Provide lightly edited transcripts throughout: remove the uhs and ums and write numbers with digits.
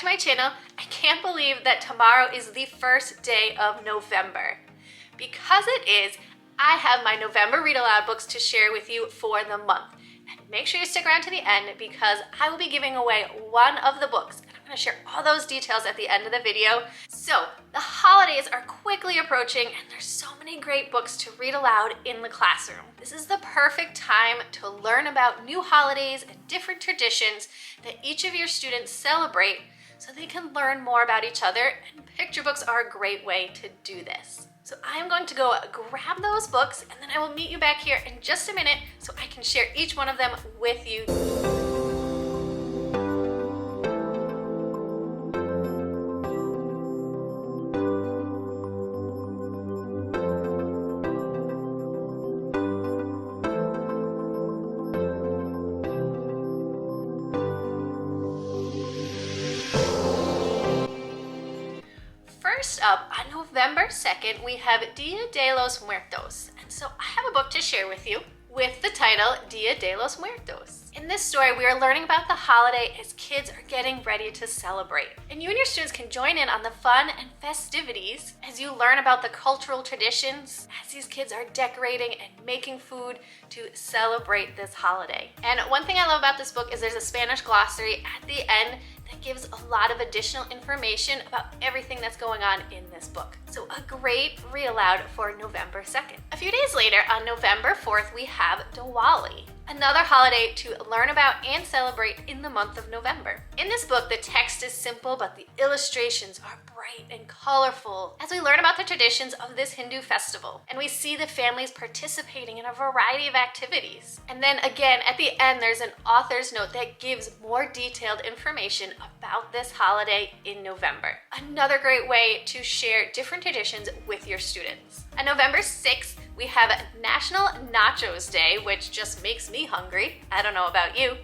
to my channel. I can't believe that tomorrow is the first day of November. Because it is, I have my November Read Aloud books to share with you for the month. And make sure you stick around to the end because I will be giving away one of the books. And I'm going to share all those details at the end of the video. So the holidays are quickly approaching and there's so many great books to read aloud in the classroom. This is the perfect time to learn about new holidays and different traditions that each of your students celebrate so they can learn more about each other, and picture books are a great way to do this. So I am going to go grab those books and then I will meet you back here in just a minute so I can share each one of them with you. First up, on November 2nd, we have Dia de los Muertos. And so I have a book to share with you with the title Dia de los Muertos. In this story, we are learning about the holiday as kids are getting ready to celebrate. And you and your students can join in on the fun and festivities as you learn about the cultural traditions as these kids are decorating and making food to celebrate this holiday. And one thing I love about this book is there's a Spanish glossary at the end that gives a lot of additional information about everything that's going on in this book. So a great read aloud for November 2nd. A few days later, on November 4th, we have Diwali, another holiday to learn about and celebrate in the month of November. In this book, the text is simple, but the illustrations are bright and colorful as we learn about the traditions of this Hindu festival. And we see the families participating in a variety of activities. And then again, at the end, there's an author's note that gives more detailed information about this holiday in November. Another great way to share different traditions with your students. On November 6th, we have National Nachos Day, which just makes me hungry. I don't know about you.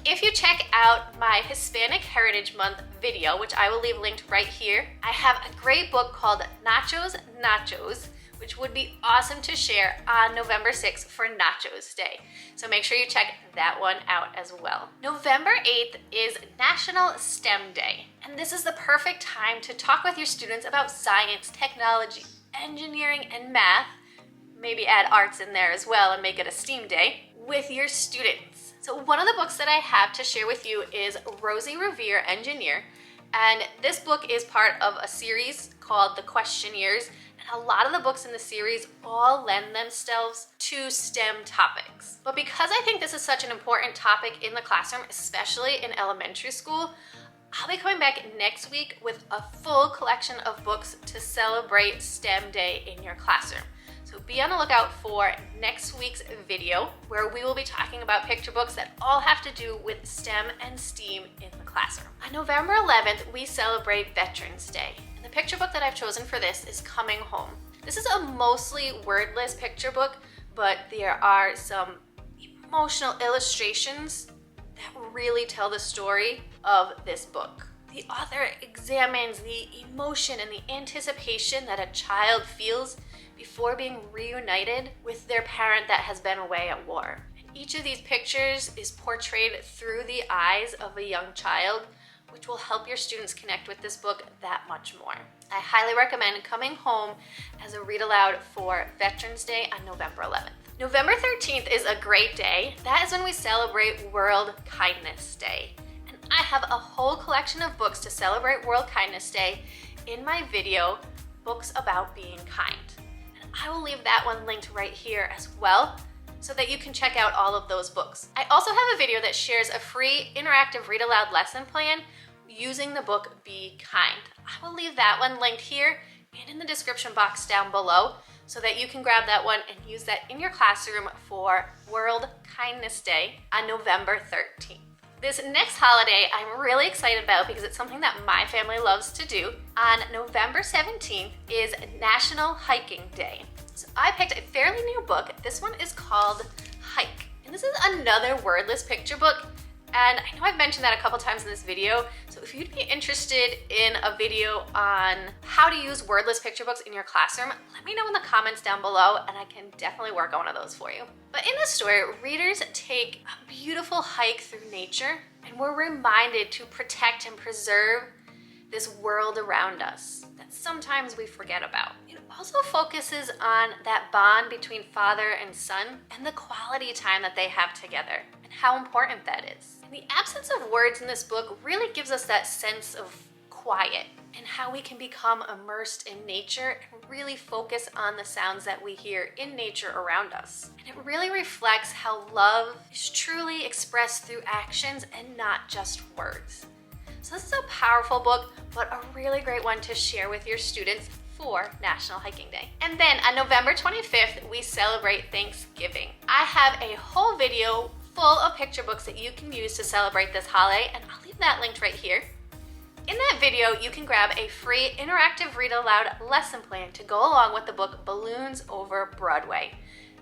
If you check out my Hispanic Heritage Month video, which I will leave linked right here, I have a great book called Nachos, which would be awesome to share on November 6th for Nachos Day. So make sure you check that one out as well. November 8th is National STEM Day. And this is the perfect time to talk with your students about science, technology, engineering, and math. Maybe add arts in there as well and make it a STEAM day with your students. So one of the books that I have to share with you is Rosie Revere, Engineer. And this book is part of a series called The Questionnaires. And a lot of the books in the series all lend themselves to STEM topics. But because I think this is such an important topic in the classroom, especially in elementary school, I'll be coming back next week with a full collection of books to celebrate STEM Day in your classroom. So be on the lookout for next week's video where we will be talking about picture books that all have to do with STEM and STEAM in the classroom. On November 11th, we celebrate Veterans Day. And the picture book that I've chosen for this is Coming Home. This is a mostly wordless picture book, but there are some emotional illustrations that really tell the story of this book. The author examines the emotion and the anticipation that a child feels before being reunited with their parent that has been away at war. And each of these pictures is portrayed through the eyes of a young child, which will help your students connect with this book that much more. I highly recommend Coming Home as a read aloud for Veterans Day on November 11th. November 13th is a great day. That is when we celebrate World Kindness Day. And I have a whole collection of books to celebrate World Kindness Day in my video, Books About Being Kind. I will leave that one linked right here as well so that you can check out all of those books. I also have a video that shares a free interactive read aloud lesson plan using the book Be Kind. I will leave that one linked here and in the description box down below so that you can grab that one and use that in your classroom for World Kindness Day on November 13th. This next holiday I'm really excited about because it's something that my family loves to do. On November 17th is National Hiking Day. So I picked a fairly new book. This one is called Hike. And this is another wordless picture book And I know I've mentioned that a couple times in this video, so if you'd be interested in a video on how to use wordless picture books in your classroom, let me know in the comments down below and I can definitely work on one of those for you. But in this story, readers take a beautiful hike through nature and we're reminded to protect and preserve this world around us that sometimes we forget about. It also focuses on that bond between father and son and the quality time that they have together and how important that is. And the absence of words in this book really gives us that sense of quiet and how we can become immersed in nature and really focus on the sounds that we hear in nature around us. And it really reflects how love is truly expressed through actions and not just words. So this is a powerful book, but a really great one to share with your students for National Hiking Day. And then on November 25th, we celebrate Thanksgiving. I have a whole video full of picture books that you can use to celebrate this holiday, and I'll leave that linked right here. In that video, you can grab a free interactive read aloud lesson plan to go along with the book Balloons Over Broadway.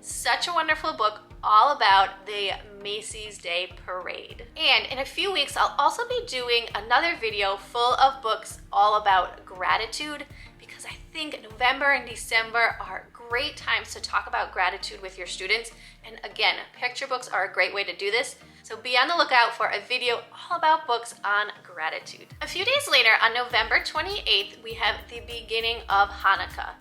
Such a wonderful book all about the Macy's Day Parade. And in a few weeks, I'll also be doing another video full of books all about gratitude because I think November and December are great times to talk about gratitude with your students. And again, picture books are a great way to do this. So be on the lookout for a video all about books on gratitude. A few days later, on November 28th, we have the beginning of Hanukkah.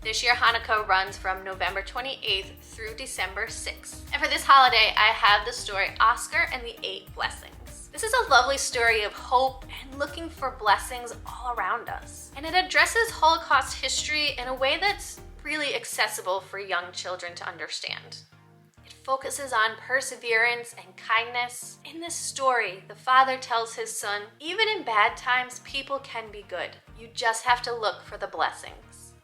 This year, Hanukkah runs from November 28th through December 6th. And for this holiday, I have the story Oscar and the 8 Blessings. This is a lovely story of hope and looking for blessings all around us. And it addresses Holocaust history in a way that's really accessible for young children to understand. It focuses on perseverance and kindness. In this story, the father tells his son, even in bad times, people can be good. You just have to look for the blessings.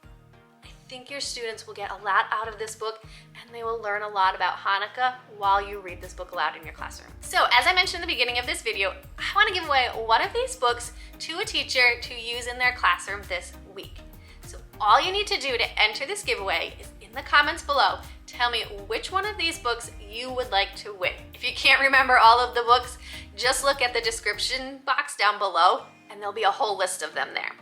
I think your students will get a lot out of this book and they will learn a lot about Hanukkah while you read this book aloud in your classroom. So as I mentioned in the beginning of this video, I want to give away one of these books to a teacher to use in their classroom this week. So all you need to do to enter this giveaway is in the comments below, tell me which one of these books you would like to win. If you can't remember all of the books, just look at the description box down below and there'll be a whole list of them there.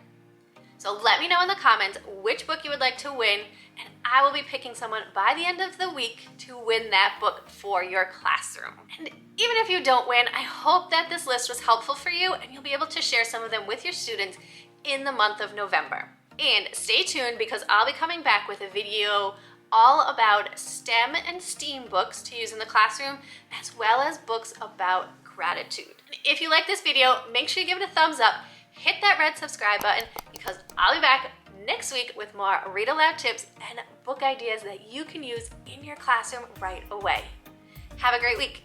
So let me know in the comments which book you would like to win, and I will be picking someone by the end of the week to win that book for your classroom. And even if you don't win, I hope that this list was helpful for you and you'll be able to share some of them with your students in the month of November. And stay tuned because I'll be coming back with a video all about STEM and STEAM books to use in the classroom, as well as books about gratitude. And if you like this video, make sure you give it a thumbs up, hit that red subscribe button, because I'll be back next week with more read aloud tips and book ideas that you can use in your classroom right away. Have a great week.